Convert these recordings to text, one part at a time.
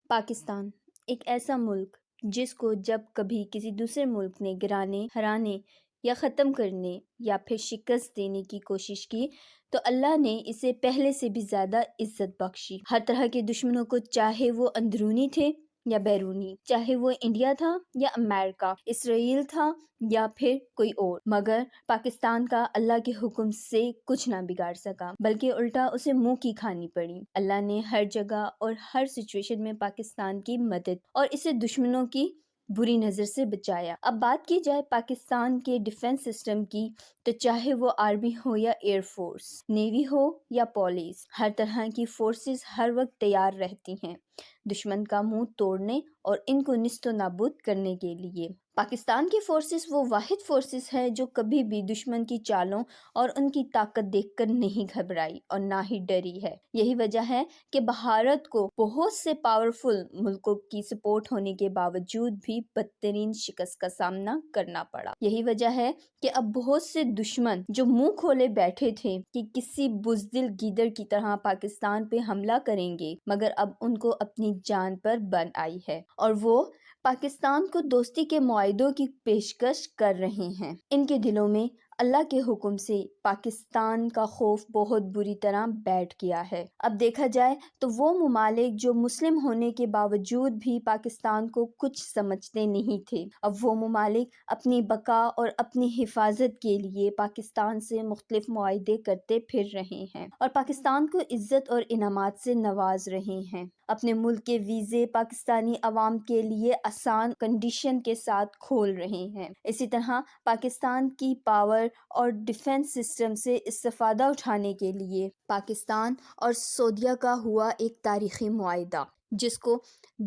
پاکستان ایک ایسا ملک جس کو جب کبھی کسی دوسرے ملک نے گرانے، ہرانے یا ختم کرنے یا پھر شکست دینے کی کوشش کی تو اللہ نے اسے پہلے سے بھی زیادہ عزت بخشی۔ ہر طرح کے دشمنوں کو، چاہے وہ اندرونی تھے یا بیرونی، چاہے وہ انڈیا تھا یا امریکہ، اسرائیل تھا یا پھر کوئی اور، مگر پاکستان کا اللہ کے حکم سے کچھ نہ بگاڑ سکا، بلکہ الٹا اسے منہ کی کھانی پڑی۔ اللہ نے ہر جگہ اور ہر سچویشن میں پاکستان کی مدد اور اسے دشمنوں کی بری نظر سے بچایا۔ اب بات کی جائے پاکستان کے ڈیفنس سسٹم کی تو چاہے وہ آرمی ہو یا ایئر فورس، نیوی ہو یا پولیس، ہر طرح کی فورسز ہر وقت تیار رہتی ہیں دشمن کا منہ توڑنے اور ان کو نیست و نابود کرنے کے لیے۔ پاکستان کی فورسز وہ واحد فورسز ہے جو کبھی بھی دشمن کی چالوں اور ان کی طاقت دیکھ کر نہیں گھبرائی اور نہ ہی ڈری ہے۔ یہی وجہ ہے کہ بھارت کو بہت سے پاورفل ملکوں کی سپورٹ ہونے کے باوجود بھی بدترین شکست کا سامنا کرنا پڑا۔ یہی وجہ ہے کہ اب بہت سے دشمن جو منہ کھولے بیٹھے تھے کہ کسی بزدل گیدڑ کی طرح پاکستان پہ حملہ کریں گے، مگر اب ان کو اپنی جان پر بن آئی ہے اور وہ پاکستان کو دوستی کے معاہدوں کی پیشکش کر رہے ہیں۔ ان کے دلوں میں اللہ کے حکم سے پاکستان کا خوف بہت بری طرح بیٹھ گیا ہے۔ اب دیکھا جائے تو وہ ممالک جو مسلم ہونے کے باوجود بھی پاکستان کو کچھ سمجھتے نہیں تھے، اب وہ ممالک اپنی بقا اور اپنی حفاظت کے لیے پاکستان سے مختلف معاہدے کرتے پھر رہے ہیں اور پاکستان کو عزت اور انعامات سے نواز رہے ہیں۔ اپنے ملک کے ویزے پاکستانی عوام کے لیے آسان کنڈیشن کے ساتھ کھول رہے ہیں۔ اسی طرح پاکستان کی پاور اور ڈیفنس سسٹم سے استفادہ اٹھانے کے لیے پاکستان اور سعودیہ کا ہوا ایک تاریخی معاہدہ جس کو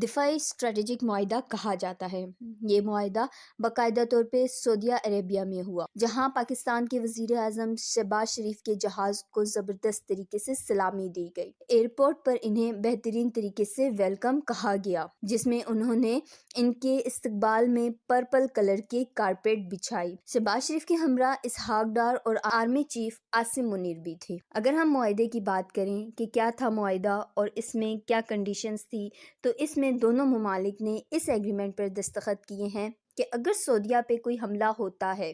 دفاعی اسٹریٹجک معاہدہ کہا جاتا ہے۔ یہ معاہدہ باقاعدہ طور پہ سعودیہ عربیہ میں ہوا، جہاں پاکستان کے وزیر اعظم شہباز شریف کے جہاز کو زبردست طریقے سے سلامی دی گئی۔ ایئرپورٹ پر انہیں بہترین طریقے سے ویلکم کہا گیا، جس میں انہوں نے ان کے استقبال میں پرپل کلر کی کارپیٹ بچھائی۔ شہباز شریف کے ہمراہ اسحاق ڈار اور آرمی چیف عاصم منیر بھی تھے۔ اگر ہم معاہدے کی بات کریں کہ کیا تھا معاہدہ اور اس میں کیا کنڈیشنز تھی، تو اس میں دونوں ممالک نے اس ایگریمنٹ پر دستخط کیے ہیں کہ اگر سعودیہ پہ کوئی حملہ ہوتا ہے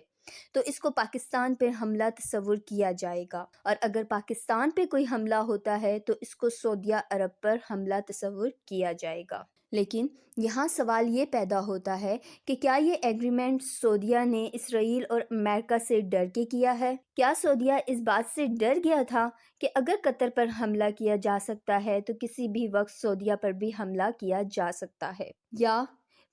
تو اس کو پاکستان پہ حملہ تصور کیا جائے گا، اور اگر پاکستان پہ کوئی حملہ ہوتا ہے تو اس کو سعودیہ عرب پر حملہ تصور کیا جائے گا۔ لیکن یہاں سوال یہ پیدا ہوتا ہے کہ کیا یہ ایگریمنٹ سعودیہ نے اسرائیل اور امریکہ سے ڈر کے کیا ہے؟ کیا سعودیہ اس بات سے ڈر گیا تھا کہ اگر قطر پر حملہ کیا جا سکتا ہے تو کسی بھی وقت سعودیہ پر بھی حملہ کیا جا سکتا ہے؟ یا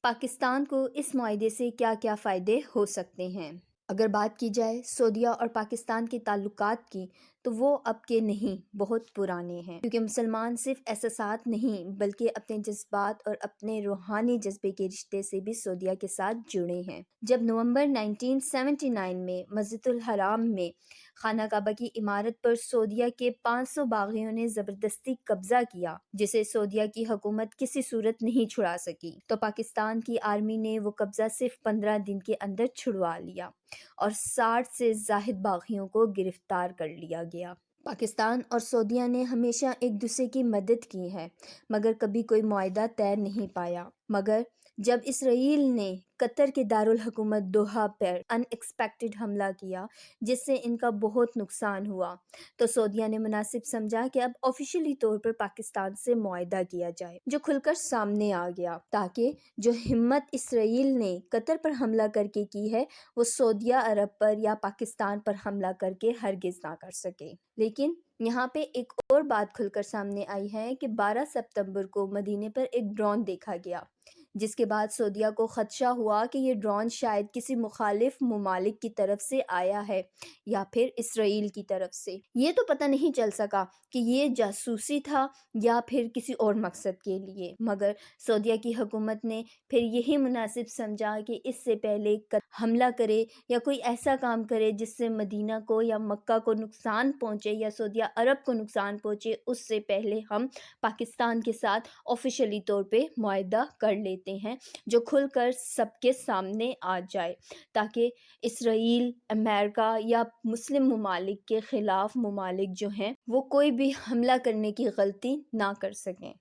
پاکستان کو اس معاہدے سے کیا کیا فائدے ہو سکتے ہیں؟ اگر بات کی جائے سعودیہ اور پاکستان کے تعلقات کی تو وہ اب کے نہیں، بہت پرانے ہیں، کیونکہ مسلمان صرف احساسات نہیں بلکہ اپنے جذبات اور اپنے روحانی جذبے کے رشتے سے بھی سعودیہ کے ساتھ جڑے ہیں۔ جب نومبر 1979 میں مسجد الحرام میں خانہ کعبہ کی عمارت پر سعودیہ کے 500 باغیوں نے زبردستی قبضہ کیا، جسے سعودیہ کی حکومت کسی صورت نہیں چھڑا سکی، تو پاکستان کی آرمی نے وہ قبضہ صرف 15 دن کے اندر چھڑوا لیا اور 60 سے زائد باغیوں کو گرفتار کر لیا گیا۔ پاکستان اور سعودیہ نے ہمیشہ ایک دوسرے کی مدد کی ہے، مگر کبھی کوئی معاہدہ طے نہیں پایا۔ مگر جب اسرائیل نے قطر کے دارالحکومت دوحہ پر ان ایکسپیکٹڈ حملہ کیا جس سے ان کا بہت نقصان ہوا، تو سعودیہ نے مناسب سمجھا کہ اب آفیشلی طور پر پاکستان سے معاہدہ کیا جائے، جو کھل کر سامنے آ گیا، تاکہ جو ہمت اسرائیل نے قطر پر حملہ کر کے کی ہے وہ سعودیہ عرب پر یا پاکستان پر حملہ کر کے ہرگز نہ کر سکے۔ لیکن یہاں پہ ایک اور بات کھل کر سامنے آئی ہے کہ 12 ستمبر کو مدینے پر ایک ڈرون دیکھا گیا، جس کے بعد سعودیہ کو خدشہ ہوا کہ یہ ڈرون شاید کسی مخالف ممالک کی طرف سے آیا ہے یا پھر اسرائیل کی طرف سے۔ یہ تو پتہ نہیں چل سکا کہ یہ جاسوسی تھا یا پھر کسی اور مقصد کے لیے، مگر سعودیہ کی حکومت نے پھر یہی مناسب سمجھا کہ اس سے پہلے حملہ کرے یا کوئی ایسا کام کرے جس سے مدینہ کو یا مکہ کو نقصان پہنچے یا سعودیہ عرب کو نقصان پہنچے، اس سے پہلے ہم پاکستان کے ساتھ آفیشلی طور پہ معاہدہ کر لیتے ہیں جو کھل کر سب کے سامنے آ جائے، تاکہ اسرائیل، امریکہ یا مسلم ممالک کے خلاف ممالک جو ہیں وہ کوئی بھی حملہ کرنے کی غلطی نہ کر سکیں۔